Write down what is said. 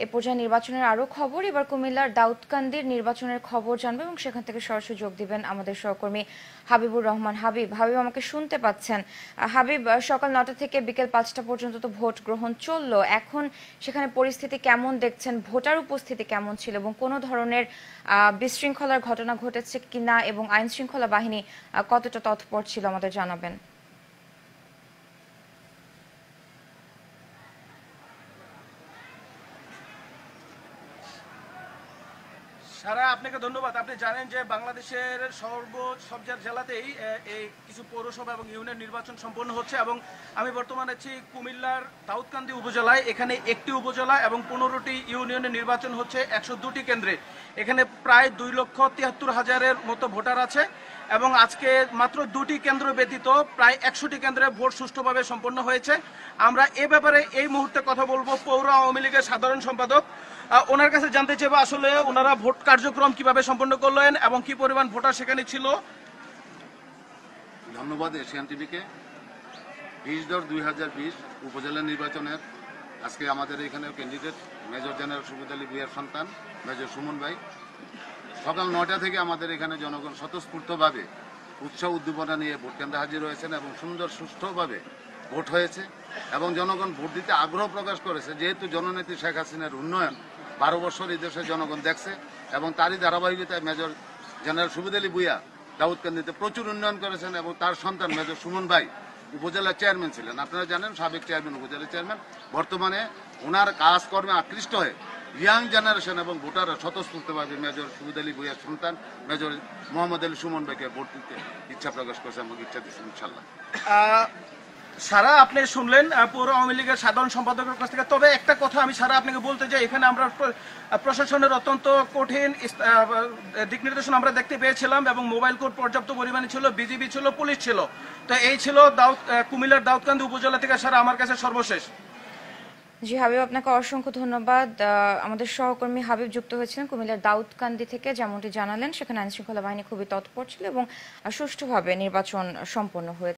এ পর্যায়ে নির্বাচনের আরো খবর, এবার কুমিল্লার দাউদকান্দির নির্বাচনের খবর জানবো এবং সেখান থেকে সরাসরি যোগ দিবেন আমাদের সহকর্মী হাবিবুর রহমান। হাবিব, আমাকে শুনতে পাচ্ছেন? হাবিব, সকাল 9টা থেকে বিকেল 5টা পর্যন্ত তো ভোট গ্রহণ চললো। এখন সেখানে পরিস্থিতি কেমন দেখছেন? ভোটার উপস্থিতি কেমন ছিল এবং কোনো ধরনের বিশৃঙ্খলার ঘটনা ঘটেছে কিনা এবং আইন শৃঙ্খলা বাহিনী কতটা তৎপর ছিল আমাদের জানাবেন। সারা, আপনাকে ধন্যবাদ। আপনি জানেন যে বাংলাদেশের সব জেলাতেই এই কিছু পৌরসভা এবং ইউনিয়ন নির্বাচন সম্পন্ন হচ্ছে এবং আমি বর্তমানে আছি কুমিল্লার দাউদকান্দি উপজেলায়। এখানে একটি উপজেলা এবং 15টি ইউনিয়নের নির্বাচন হচ্ছে 102টি কেন্দ্রে। এখানে প্রায় 2,73,000-এর মতো ভোটার আছে এবং আজকে মাত্র 2টি কেন্দ্র ব্যতীত প্রায় 100টি কেন্দ্রে ভোট সুষ্ঠুভাবে সম্পন্ন হয়েছে। আমরা এ ব্যাপারে এই মুহূর্তে কথা বলবো পৌর আওয়ামী লীগের সাধারণ সম্পাদক। ওনার কাছে জানতে চাইবো আসলে ওনারা ভোট কার্যক্রম কিভাবে সম্পন্ন করলেন এবং কি পরিমাণ ভোটার সেখানে ছিল। ধন্যবাদ এশিয়ান টিভিকে। 20/10/2020 উপজেলা নির্বাচনের আজকে আমাদের এখানে candidate major general Subid Ali ভূঁইয়ার সন্তান মেজর সুমন ভাই সকাল 9টা থেকে আমাদের এখানে জনগণ স্বতঃস্ফূর্তভাবে উৎসাহ উদ্দীপনা নিয়ে ভোট কেন্দ্রে হাজির হয়েছেন এবং সুন্দর সুষ্ঠুভাবে ভোট হয়েছে এবং জনগণ ভোট দিতে আগ্রহ প্রকাশ করেছে। যেহেতু জননেত্রী শেখ হাসিনার উন্নয়ন 12 বছর এই দেশের জনগণ দেখছে এবং তারই ধারাবাহিকতায় মেজর জেনারেল সুবিদ আলী ভূঁইয়া দাউদকান্দিতে প্রচুর উন্নয়ন করেছেন এবং তার সন্তান মেজর সুমন ভাই উপজেলার চেয়ারম্যান ছিলেন। আপনারা জানেন সাবেক চেয়ারম্যান, উপজেলা চেয়ারম্যান। বর্তমানে ওনার কাজকর্মে আকৃষ্ট হয়ে ইয়াং জেনারেশন এবং ভোটাররা স্বতঃস্ফূর্তভাবে মেজর সুবিদ আলী ভূঁইয়ার সন্তান মেজর মোহাম্মদ আলী সুমন ভাইকে ভোট দিতে ইচ্ছা প্রকাশ করেছে এবং ইচ্ছা দিচ্ছেন ইনশাল্লাহ। সারা, আপনি শুনলেন পৌর আওয়ামী লীগের সাধারণ সম্পাদকের কাছ থেকে। তবে একটা কথা আমি সারা আপনাকে বলতে চাই, এখানে আমরা প্রশাসনের অত্যন্ত কঠিন দিক নির্দেশনা আমরা দেখতে পেয়েছিলাম এবং মোবাইল কোর্ট পর্যাপ্ত পরিমাণে ছিল, বিজিবি ছিল, পুলিশ ছিল। তো এই ছিল কুমিল্লার দাউদকান্দি উপজেলা থেকে সারা আমার কাছে সর্বশেষ। জি হাবিব, আপনাকে অসংখ্য ধন্যবাদ। আমাদের সহকর্মী হাবিব যুক্ত হয়েছিলেন কুমিল্লার দাউদকান্দি থেকে। যেমনটি জানালেন, সেখানে আইনশৃঙ্খলা বাহিনী খুবই তৎপর ছিল এবং সুষ্ঠুভাবে নির্বাচন সম্পন্ন হয়েছে।